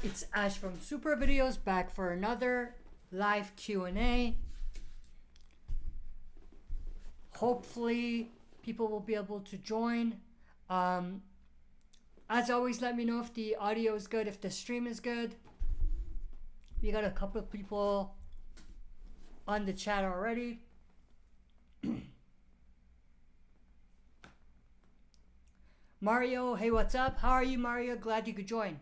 It's Ash from SuperVideos back for another live Q&A. Hopefully people will be able to join. As always, let me know if the audio is good, if the stream is good. We got a couple of people on the chat already. Mario, hey, what's up? How are you, Mario? Glad you could join.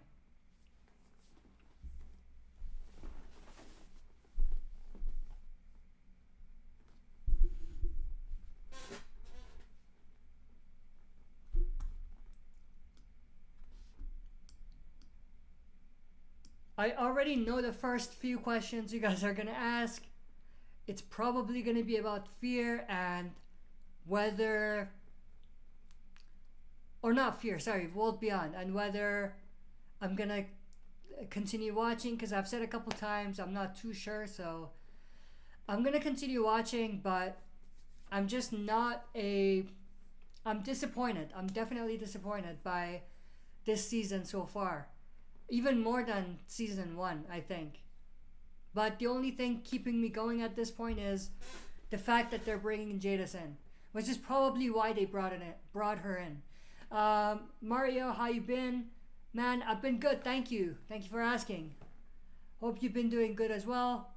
I already know the first few questions you guys are going to ask. It's probably going to be about fear and whether, or not fear, sorry, World Beyond, and whether I'm going to continue watching, because I've said a couple times I'm not too sure, so I'm going to continue watching, but I'm just not I'm disappointed. I'm definitely disappointed by this season so far. Even more than season 1, I think. But the only thing keeping me going at this point is the fact that they're bringing Jadis in, which is probably why they brought her in. Mario, how you been? Man, I've been good, thank you. Thank you for asking. Hope you've been doing good as well.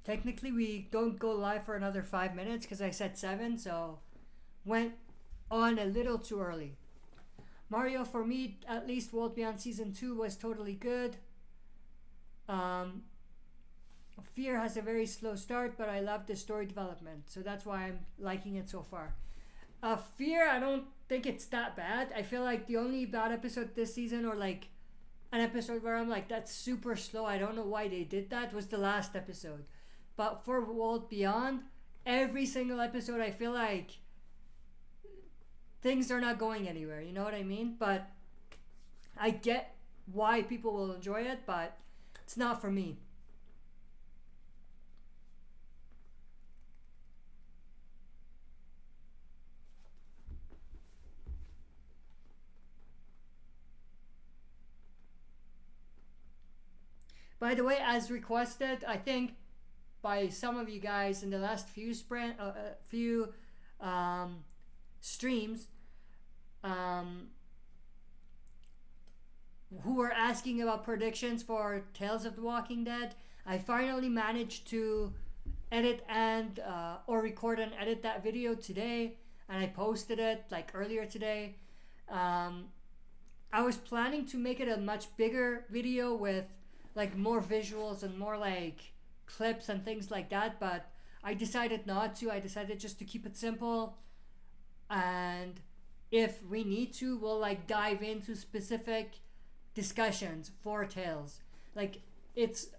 Technically, we don't go live for another 5 minutes because I said 7, so went on a little too early. Mario, for me, at least World Beyond Season 2 was totally good. Fear has a very slow start, but I love the story development, so that's why I'm liking it so far. Fear, I don't think it's that bad. I feel like the only bad episode this season, or like an episode where I'm like, that's super slow, I don't know why they did that, was the last episode. But for World Beyond, every single episode I feel like things are not going anywhere, you know what I mean? But I get why people will enjoy it, but it's not for me. By the way, as requested, I think by some of you guys in the last few streams, who were asking about predictions for Tales of the Walking Dead, I finally managed to edit and or record and edit that video today, and I posted it like earlier today. I was planning to make it a much bigger video with like more visuals and more like clips and things like that, but I decided not to. I decided just to keep it simple, and if we need to, we'll like dive into specific discussions for Tales. Like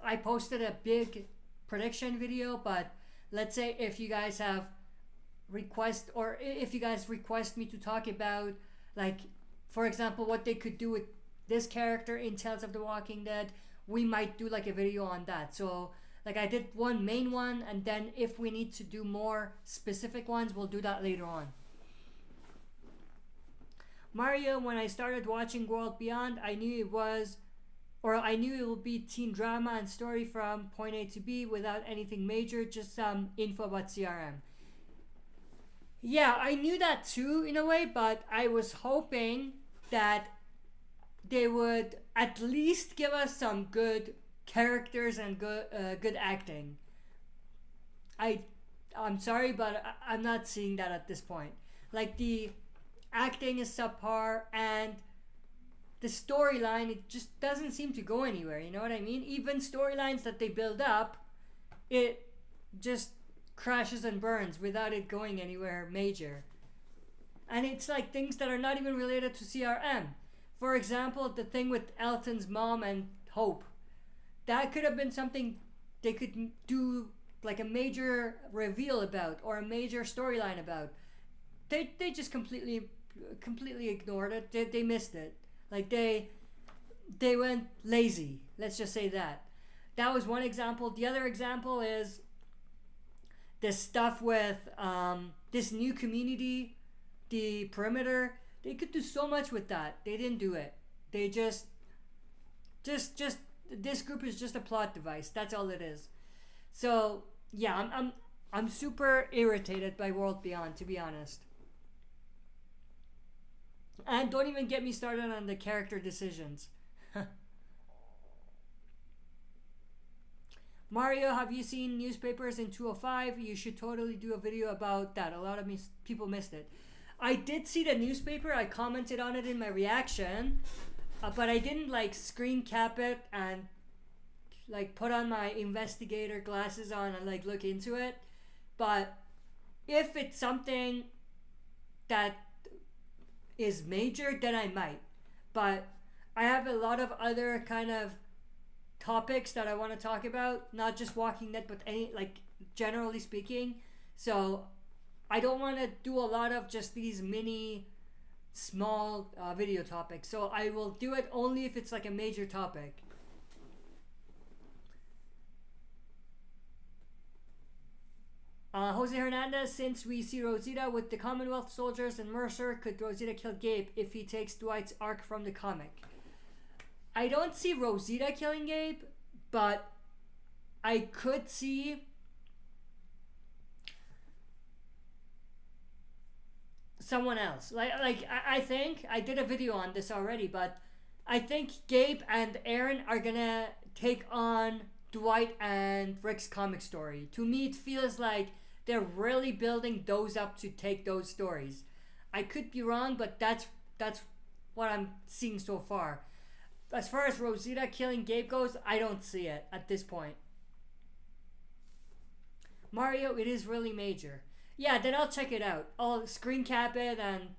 I posted a big prediction video, but let's say if you guys have request, or if you guys request me to talk about, like, for example, what they could do with this character in Tales of the Walking Dead, we might do like a video on that. So like I did one main one, and then if we need to do more specific ones, we'll do that later on. Mario, when I started watching World Beyond, I knew it would be teen drama and story from point A to B without anything major, just some info about CRM. Yeah, I knew that too in a way, but I was hoping that they would at least give us some good characters and good acting. I'm sorry, but I'm not seeing that at this point. Like, the acting is subpar, and the storyline, it just doesn't seem to go anywhere, you know what I mean? Even storylines that they build up, it just crashes and burns without it going anywhere major. And it's like things that are not even related to CRM. For example, the thing with Elton's mom and Hope. That could have been something they could do like a major reveal about, or a major storyline about. They just completely ignored it. They missed it. Like they went lazy. Let's just say that. That was one example. The other example is this stuff with this new community, the perimeter. They could do so much with that. They didn't do it. They just this group is just a plot device. That's all it is. So yeah, I'm super irritated by World Beyond, to be honest. And don't even get me started on the character decisions. Mario, have you seen newspapers in 205? You should totally do a video about that. A lot of people missed it. I did see the newspaper. I commented on it in my reaction, but I didn't like screen cap it and like put on my investigator glasses on and like look into it. But if it's something that is major, then I might. But I have a lot of other kind of topics that I want to talk about, not just Walking Dead, but any, like, generally speaking. So I don't want to do a lot of just these mini small video topics. So I will do it only if it's like a major topic. Jose Hernandez, since we see Rosita with the Commonwealth soldiers and Mercer, could Rosita kill Gabe if he takes Dwight's arc from the comic? I don't see Rosita killing Gabe, but I could see someone else. I think I did a video on this already, but I think Gabe and Aaron are gonna take on Dwight and Rick's comic story. To me, it feels like they're really building those up to take those stories. I could be wrong, but that's what I'm seeing so far. As far as Rosita killing Gabe goes, I don't see it at this point. Mario, it is really major. Yeah, then I'll check it out. I'll screen cap it, and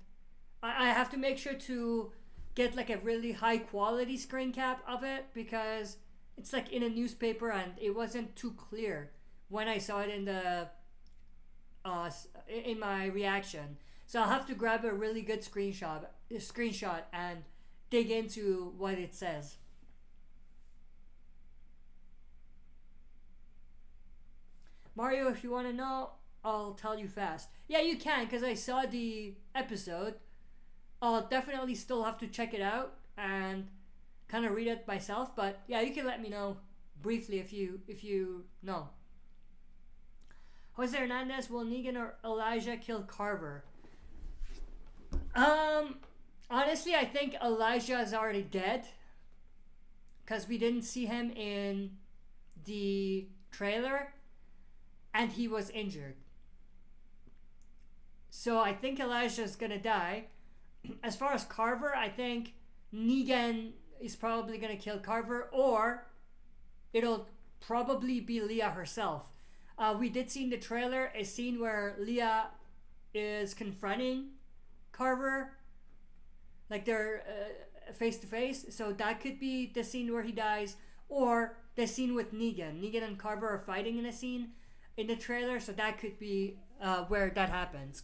I have to make sure to get like a really high quality screen cap of it, because it's like in a newspaper and it wasn't too clear when I saw it in the in my reaction. So I'll have to grab a really good screenshot and dig into what it says. Mario, if you want to know, I'll tell you fast. Yeah, you can, because I saw the episode. I'll definitely still have to check it out and kind of read it myself, but yeah, you can let me know briefly if you know. Jose Hernandez, will Negan or Elijah kill Carver? Honestly, I think Elijah is already dead, because we didn't see him in the trailer and he was injured. So I think Elijah is gonna die. As far as Carver, I think Negan is probably gonna kill Carver, or it'll probably be Leah herself. We did see in the trailer a scene where Leah is confronting Carver, like they're face to face. So that could be the scene where he dies, or the scene with Negan. Negan and Carver are fighting in a scene in the trailer, so that could be where that happens.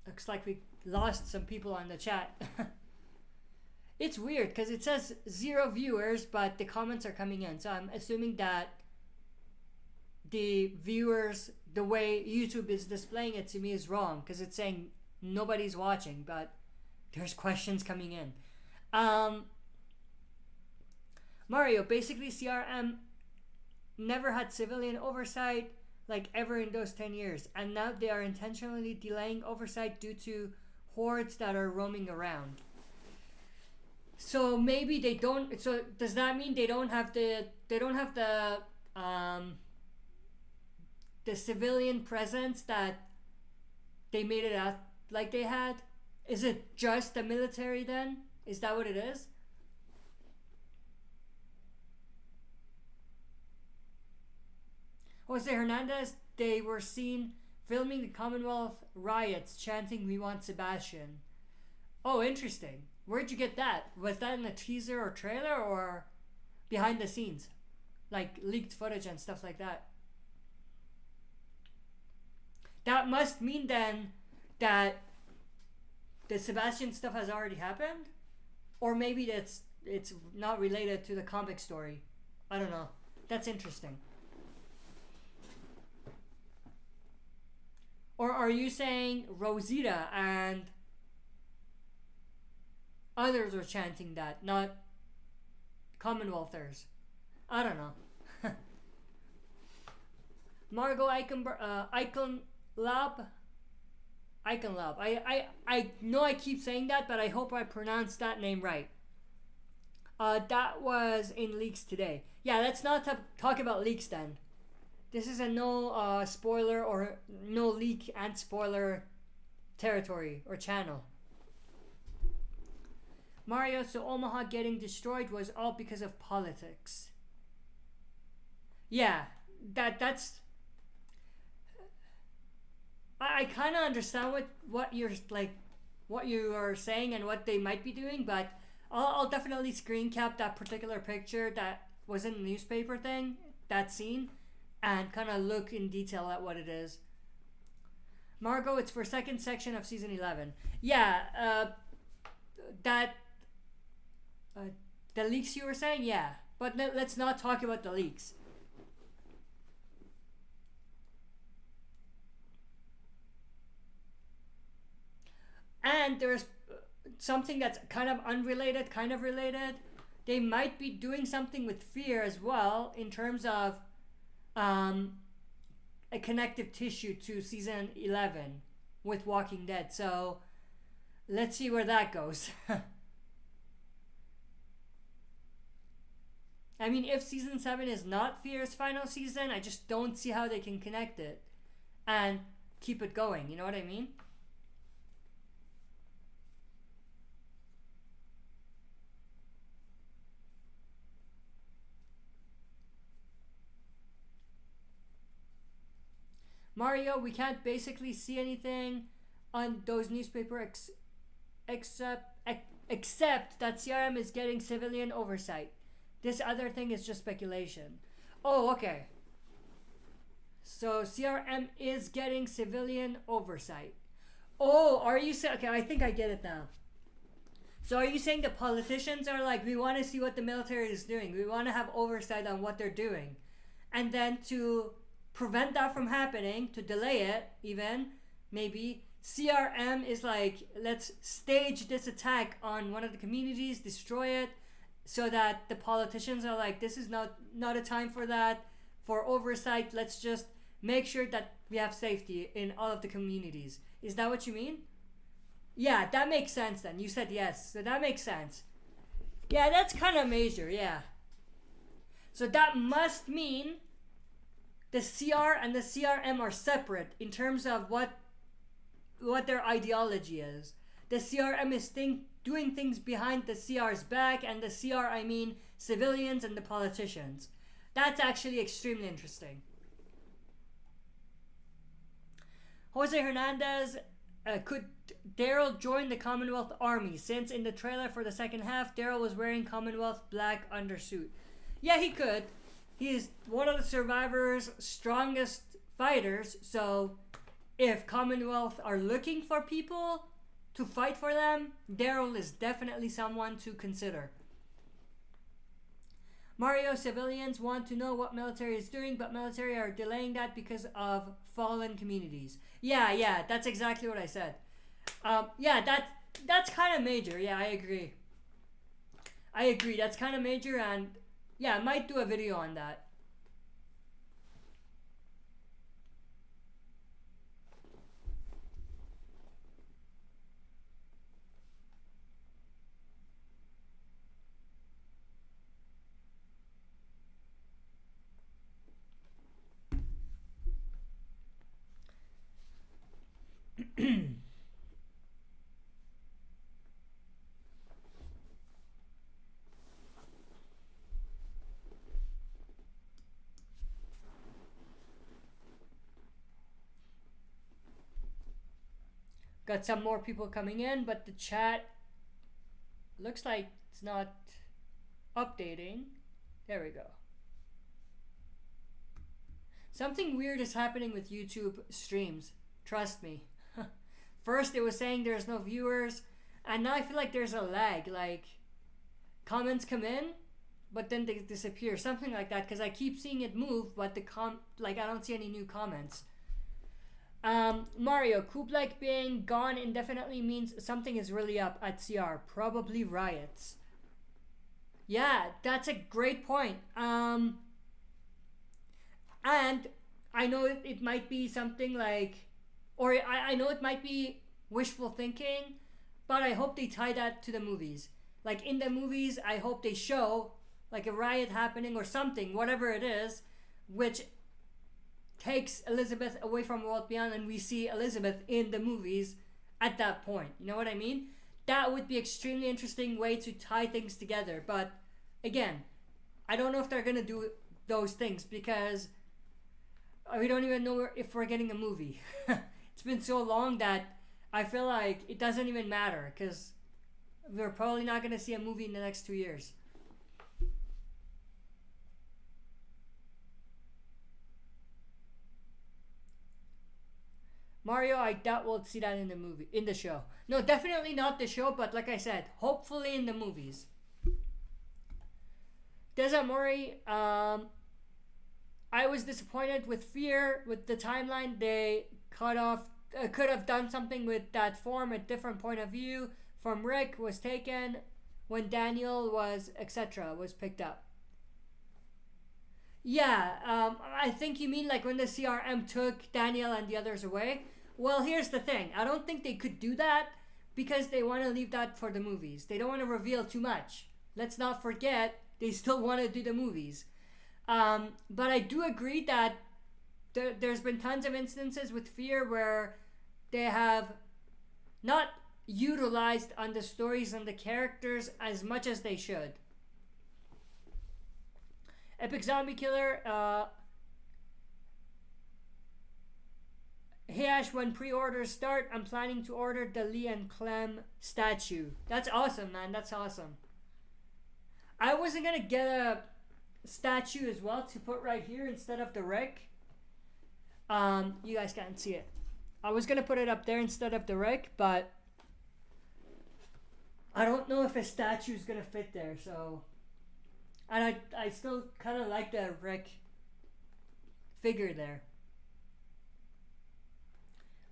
Looks like we lost some people on the chat. It's weird because it says 0 viewers, but the comments are coming in. So I'm assuming that the viewers, the way YouTube is displaying it to me, is wrong, because it's saying nobody's watching, but there's questions coming in. Mario, basically CRM never had civilian oversight like ever in those 10 years, and now they are intentionally delaying oversight due to hordes that are roaming around. So maybe they don't. So does that mean they don't have the civilian presence that they made it out like they had? Is it just the military then? Is that what it is? Jose Hernandez, they were seen filming the Commonwealth riots chanting "We want Sebastian." Oh, interesting. Where'd you get that? Was that in a teaser or trailer or behind the scenes? Like leaked footage and stuff like that. That must mean then that the Sebastian stuff has already happened? Or maybe it's not related to the comic story. I don't know. That's interesting. Or are you saying Rosita and others are chanting that, not Commonwealthers? I don't know. Margot Icon Lab. I know I keep saying that, but I hope I pronounced that name right. That was in leaks today. Yeah, let's not talk about leaks then. This is a no spoiler or no leak and spoiler territory or channel. Mario, so Omaha getting destroyed was all because of politics. Yeah, that's... I kind of understand what you're like, what you are saying and what they might be doing, but I'll definitely screen cap that particular picture that was in the newspaper thing, that scene, and kind of look in detail at what it is. Margot, it's for second section of season 11. Yeah, the leaks you were saying, yeah, but let's not talk about the leaks. And there's something that's kind of unrelated, kind of related. They might be doing something with fear as well in terms of a connective tissue to season 11 with Walking Dead. So let's see where that goes. I mean, if season 7 is not Fear's final season, I just don't see how they can connect it and keep it going. You know what I mean? Mario, we can't basically see anything on those newspapers except that CRM is getting civilian oversight. This other thing is just speculation. Oh, okay. So CRM is getting civilian oversight. Oh, are you saying... Okay, I think I get it now. So are you saying the politicians are like, we want to see what the military is doing. We want to have oversight on what they're doing. And then to prevent that from happening, to delay it even, maybe, CRM is like, let's stage this attack on one of the communities, destroy it, so that the politicians are like, this is not a time for that, for oversight, let's just make sure that we have safety in all of the communities. Is that what you mean? Yeah, that makes sense then. You said yes, so that makes sense. Yeah, that's kind of major, yeah. So that must mean the CR and the CRM are separate in terms of what their ideology is. The CRM is doing things behind the CR's back, and the CR, I mean civilians and the politicians. That's actually extremely interesting. Jose Hernandez, could Daryl join the Commonwealth Army? Since in the trailer for the second half, Daryl was wearing Commonwealth black undersuit. Yeah, he could. He is one of the Survivor's strongest fighters, so if Commonwealth are looking for people to fight for them, Daryl is definitely someone to consider. Mario, civilians want to know what military is doing, but military are delaying that because of fallen communities. Yeah, that's exactly what I said. Yeah, that's kind of major. Yeah, I agree. That's kind of major, and yeah, I might do a video on that. Got some more people coming in, but the chat looks like it's not updating. There we go. Something weird is happening with YouTube streams. Trust me. First it was saying there's no viewers, and now I feel like there's a lag. Like, comments come in, but then they disappear. Something like that, because I keep seeing it move, but I don't see any new comments. Mario, Kublai being gone indefinitely means something is really up at CR. Probably riots. Yeah, that's a great point. And I know it might be something like, or I know it might be wishful thinking, but I hope they tie that to the movies. Like, in the movies, I hope they show like a riot happening or something, whatever it is, which takes Elizabeth away from World Beyond, and we see Elizabeth in the movies at that point. You know what I mean? That would be extremely interesting way to tie things together. But again, I don't know if they're gonna do those things, because we don't even know if we're getting a movie. It's been so long that I feel like it doesn't even matter, because we're probably not gonna see a movie in the next 2 years. Mario, I doubt we'll see that in the show. No, definitely not the show, but like I said, hopefully in the movies. Deza Mori, I was disappointed with Fear, with the timeline. They cut off, could have done something with that form, a different point of view from Rick was taken when Daniel was, etc., was picked up. Yeah, I think you mean like when the CRM took Daniel and the others away. Well, here's the thing. I don't think they could do that because they want to leave that for the movies. They don't want to reveal too much. Let's not forget, they still want to do the movies. But I do agree that there's been tons of instances with Fear where they have not utilized on the stories and the characters as much as they should. Epic Zombie Killer, hey Ash, when pre-orders start, I'm planning to order the Lee and Clem statue. That's awesome, man. That's awesome. I wasn't gonna get a statue as well to put right here instead of the Rick. You guys can't see it. I was gonna put it up there instead of the Rick, but I don't know if a statue is gonna fit there. So, and I still kind of like the Rick figure there.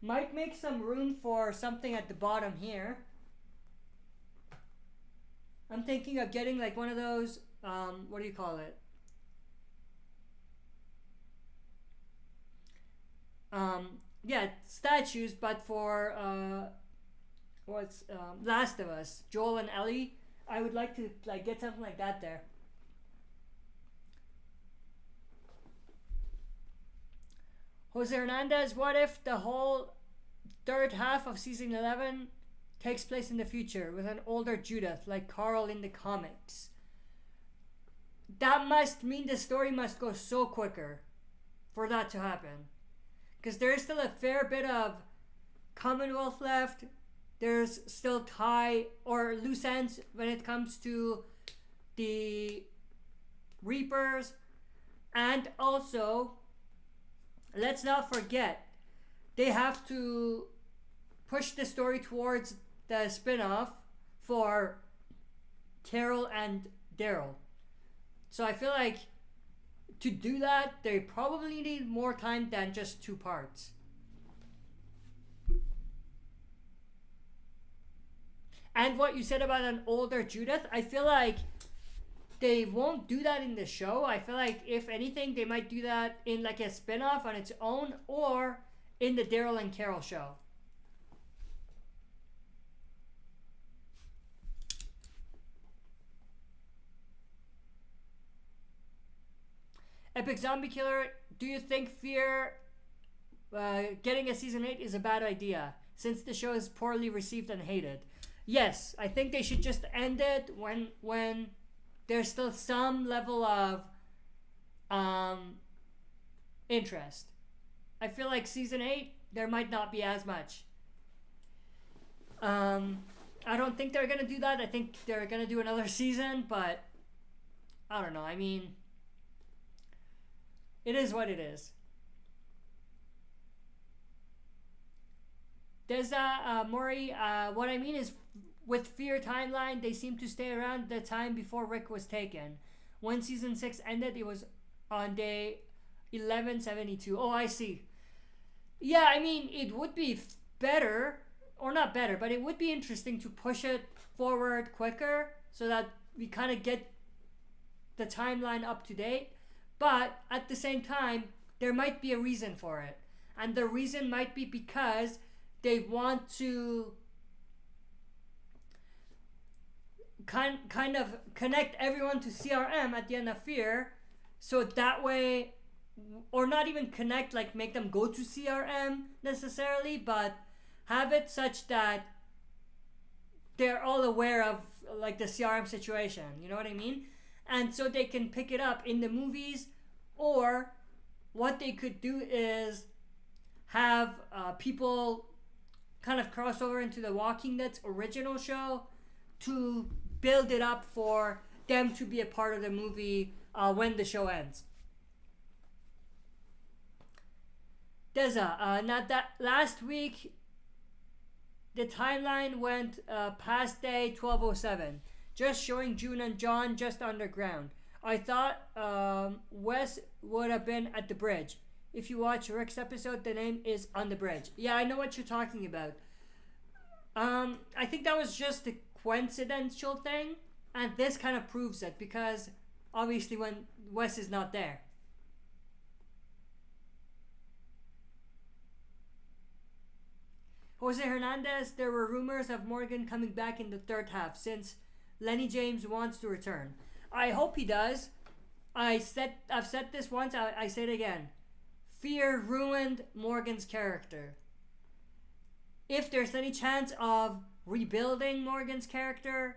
Might make some room for something at the bottom here. I'm thinking of getting like one of those, what do you call it? Yeah, statues, but for Last of Us, Joel and Ellie. I would like to like get something like that there. Jose Hernandez, what if the whole third half of season 11 takes place in the future with an older Judith like Carl in the comics? That must mean the story must go so quicker for that to happen. Because there is still a fair bit of Commonwealth left. There's still tie or loose ends when it comes to the Reapers. And also, let's not forget, they have to push the story towards the spin-off for Carol and Daryl. So I feel like to do that, they probably need more time than just 2 parts. And what you said about an older Judith, I feel like they won't do that in the show. I feel like if anything, they might do that in like a spin-off on its own or in the Daryl and Carol show. Epic Zombie Killer, do you think Fear getting a season 8 is a bad idea since the show is poorly received and hated? Yes, I think they should just end it when there's still some level of interest. I feel like season 8, there might not be as much. I don't think they're gonna do that. I think they're gonna do another season, but I don't know. I mean, it is what it is. There's Maury. What I mean is, with Fear timeline, they seem to stay around the time before Rick was taken. When season 6 ended, it was on day 1172. Oh, I see. Yeah, I mean, it would be better, or not better, but it would be interesting to push it forward quicker so that we kind of get the timeline up to date. But at the same time, there might be a reason for it. And the reason might be because they want to kind of connect everyone to CRM at the end of Fear, so that way, or not even connect, like make them go to CRM necessarily, but have it such that they're all aware of like the CRM situation, you know what I mean? And so they can pick it up in the movies, or what they could do is have people kind of cross over into the Walking Dead's original show to build it up for them to be a part of the movie when the show ends. Deza, not that last week the timeline went past day 1207, just showing June and John just underground. I thought Wes would have been at the bridge. If you watch Rick's episode, the name is On the Bridge. Yeah, I know what you're talking about. I think that was just a coincidental thing, and this kind of proves it, because obviously when Wes is not there. Jose Hernandez, there were rumors of Morgan coming back in the third half since Lenny James wants to return. I hope he does. I've said this once, I say it again. Fear ruined Morgan's character. If there's any chance of rebuilding Morgan's character,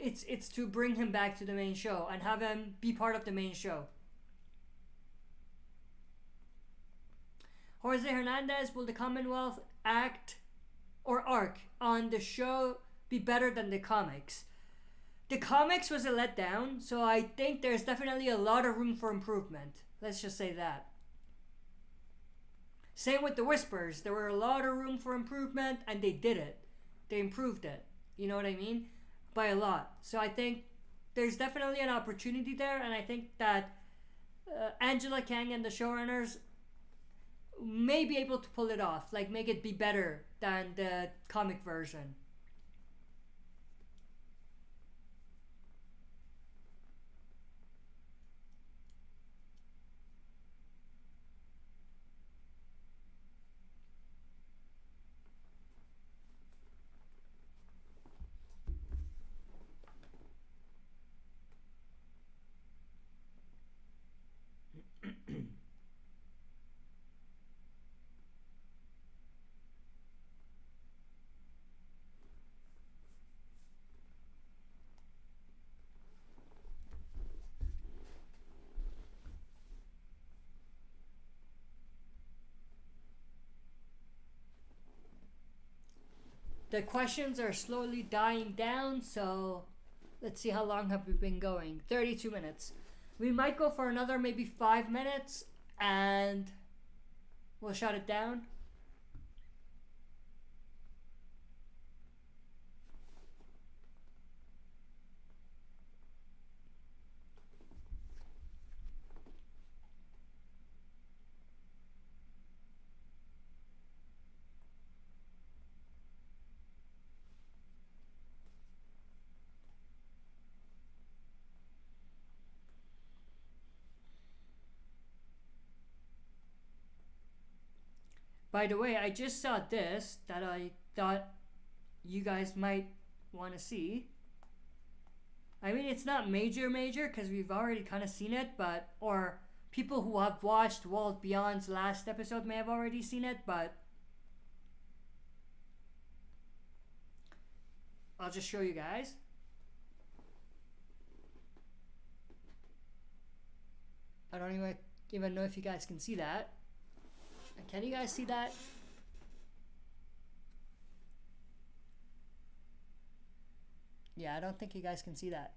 it's to bring him back to the main show and have him be part of the main show. Jose Hernandez, will the Commonwealth arc on the show be better than the comics? The comics was a letdown, so I think there's definitely a lot of room for improvement. Let's just say that. Same with the Whispers. There were a lot of room for improvement, and they did it. They improved it. You know what I mean? By a lot. So I think there's definitely an opportunity there, and I think that Angela Kang and the showrunners may be able to pull it off. Like, make it be better than the comic version. The questions are slowly dying down, so let's see how long have we been going. 32 minutes. We might go for another maybe 5 minutes, and we'll shut it down. By the way, I just saw this that I thought you guys might want to see. I mean, it's not major because we've already kind of seen it, but, or people who have watched Walt Beyond's last episode may have already seen it, but I'll just show you guys. I don't even know if you guys can see that. Can you guys see that? Yeah, I don't think you guys can see that.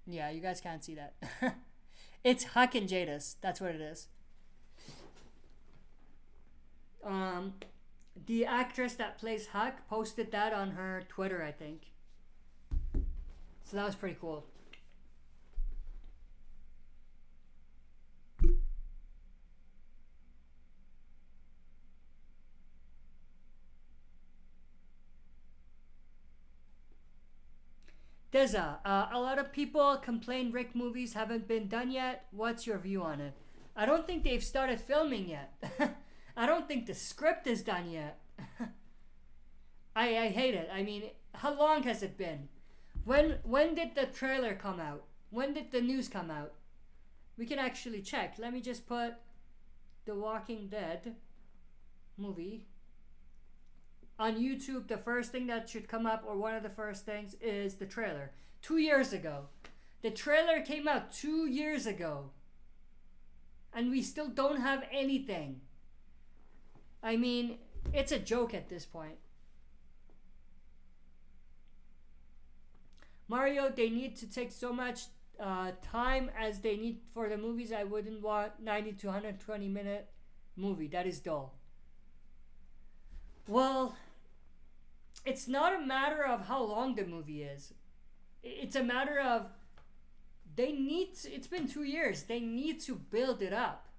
Yeah, you guys can't see that. It's Huck and Jadis. That's what it is. The actress that plays Huck posted that on her Twitter, I think. So that was pretty cool. Deza, a lot of people complain Rick movies haven't been done yet. What's your view on it? I don't think they've started filming yet. I don't think the script is done yet. I hate it. I mean, how long has it been? When did the trailer come out? When did the news come out? We can actually check. Let me just put The Walking Dead movie on YouTube. The first thing that should come up, or one of the first things, is the trailer. 2 years ago. The trailer came out 2 years ago. And we still don't have anything. I mean, it's a joke at this point. Mario, they need to take so much time as they need for the movies. I wouldn't want 90 to 120 minute movie. That is dull. Well, it's not a matter of how long the movie is. It's a matter of it's been 2 years. They need to build it up.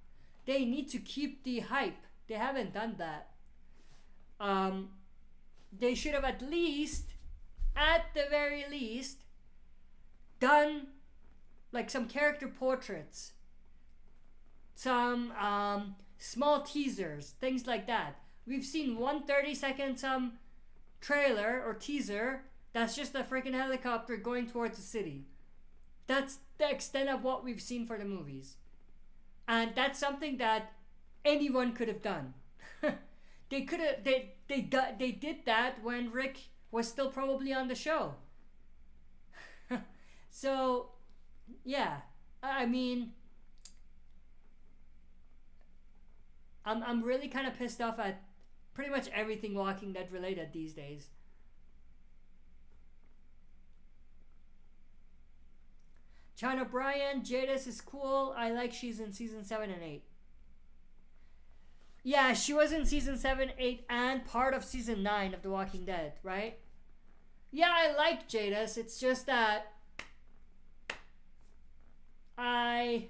They need to keep the hype. They haven't done that. They should have at the very least, done like some character portraits, some small teasers, things like that. We've seen 1 30-second trailer or teaser that's just a freaking helicopter going towards the city. That's the extent of what we've seen for the movies. And that's something that anyone could have done. They could have they did that when Rick was still probably on the show. So, yeah. I mean, I'm really kind of pissed off at pretty much everything Walking Dead related these days. John O'Brien, Jadis is cool. I like she's in season 7 and 8. Yeah, she was in season 7, 8, and part of season 9 of The Walking Dead, right? Yeah, I like Jadis. It's just that I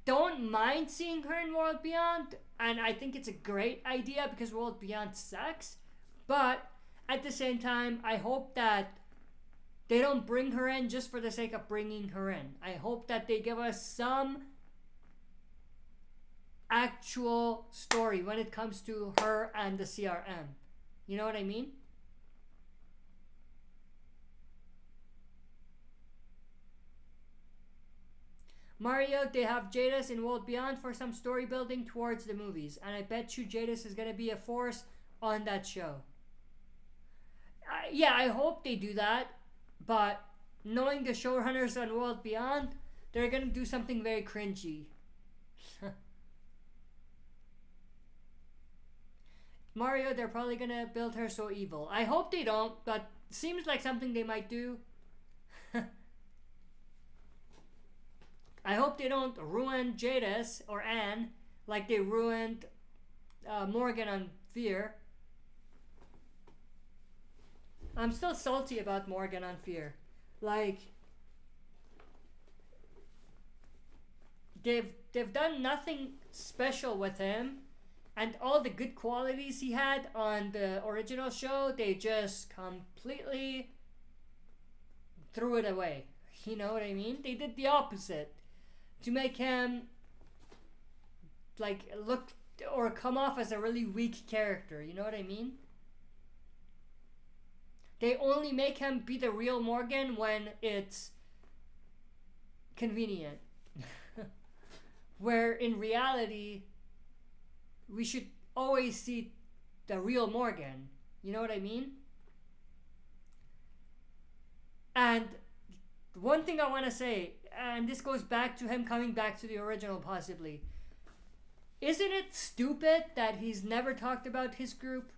don't mind seeing her in World Beyond, and I think it's a great idea because World Beyond sucks. But at the same time, I hope that they don't bring her in just for the sake of bringing her in. I hope that they give us some actual story when it comes to her and the CRM. You know what I mean? Mario, they have Jadis in World Beyond for some story building towards the movies. And I bet you Jadis is going to be a force on that show. Yeah, I hope they do that. But knowing the showrunners on World Beyond, they're going to do something very cringy. Mario, they're probably going to build her so evil. I hope they don't, but seems like something they might do. I hope they don't ruin Jadis or Anne like they ruined Morgan on Fear. I'm still salty about Morgan on Fear. Like, they've done nothing special with him, and all the good qualities he had on the original show, they just completely threw it away. You know what I mean? They did the opposite to make him like look or come off as a really weak character. You know what I mean? They only make him be the real Morgan when it's convenient. Where in reality, we should always see the real Morgan. You know what I mean? And one thing I want to say, and this goes back to him coming back to the original possibly. Isn't it stupid that he's never talked about his group?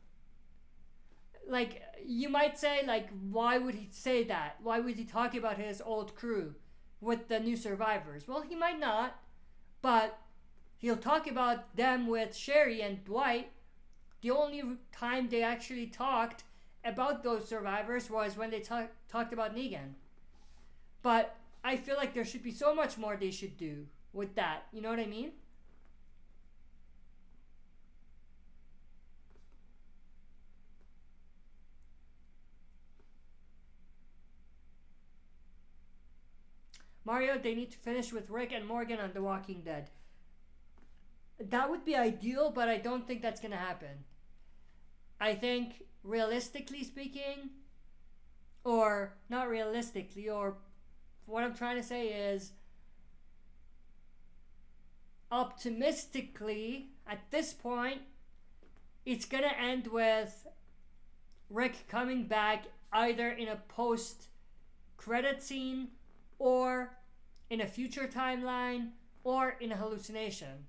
Like, you might say, like, why would he say that? Why would he talk about his old crew with the new survivors? Well, he might not, but he'll talk about them with Sherry and Dwight. The only time they actually talked about those survivors was when they talked about Negan. But I feel like there should be so much more they should do with that. You know what I mean? Mario, they need to finish with Rick and Morgan on The Walking Dead. That would be ideal, but I don't think that's going to happen. I think, realistically speaking, or not realistically, or what I'm trying to say is, optimistically, at this point, it's going to end with Rick coming back either in a post-credit scene or in a future timeline or in a hallucination.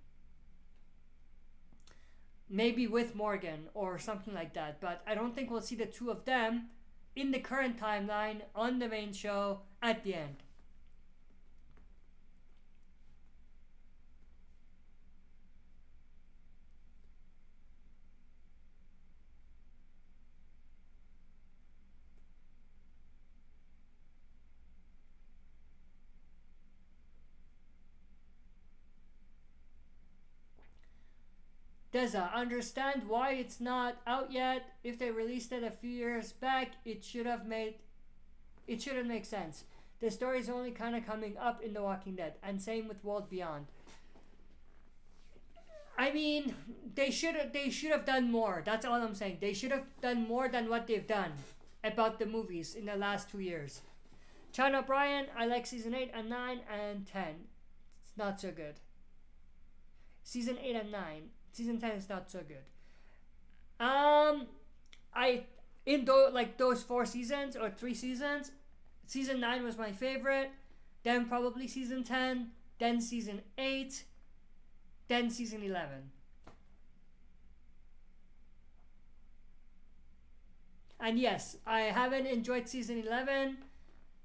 Maybe with Morgan or something like that, but I don't think we'll see the two of them in the current timeline on the main show at the end. Deza, understand why it's not out yet. If they released it a few years back, it shouldn't make sense. The story is only kind of coming up in The Walking Dead, and same with World Beyond. I mean, they should have done more. That's all I'm saying. They should have done more than what they've done about the movies in the last 2 years. Sean O'Brien, I like season 8 and 9 and 10. It's not so good. Season 8 and 9. Season 10 is not so good. Those 4 seasons or 3 seasons, season 9 was my favorite, then probably season 10, then season 8, then season 11. And yes, I haven't enjoyed season 11.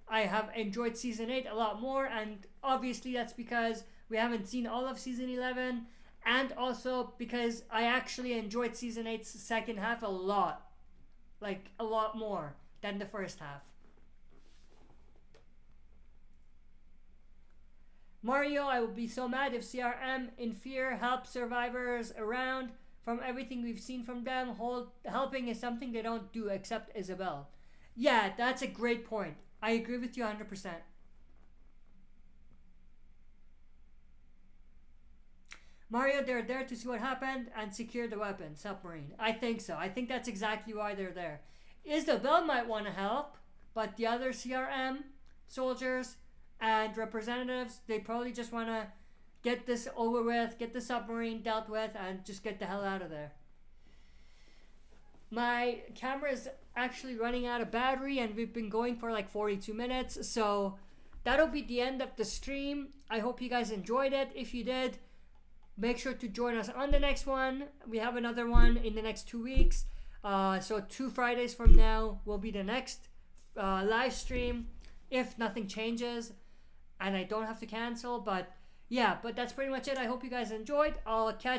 I have enjoyed season 8 a lot more, and obviously that's because we haven't seen all of season 11. And also because I actually enjoyed season 8's second half a lot. Like, a lot more than the first half. Mario, I would be so mad if CRM in Fear helps survivors around. From everything we've seen from them, helping is something they don't do except Isabel. Yeah, that's a great point. I agree with you 100%. Mario, they're there to see what happened and secure the weapon, submarine. I think so. I think that's exactly why they're there. Isabel might want to help, but the other CRM soldiers and representatives, they probably just want to get this over with, get the submarine dealt with, and just get the hell out of there. My camera is actually running out of battery, and we've been going for like 42 minutes, so that'll be the end of the stream. I hope you guys enjoyed it. If you did, make sure to join us on the next one. We have another one in the next 2 weeks. So 2 Fridays from now will be the next live stream, if nothing changes and I don't have to cancel. But yeah, but that's pretty much it. I hope you guys enjoyed. I'll catch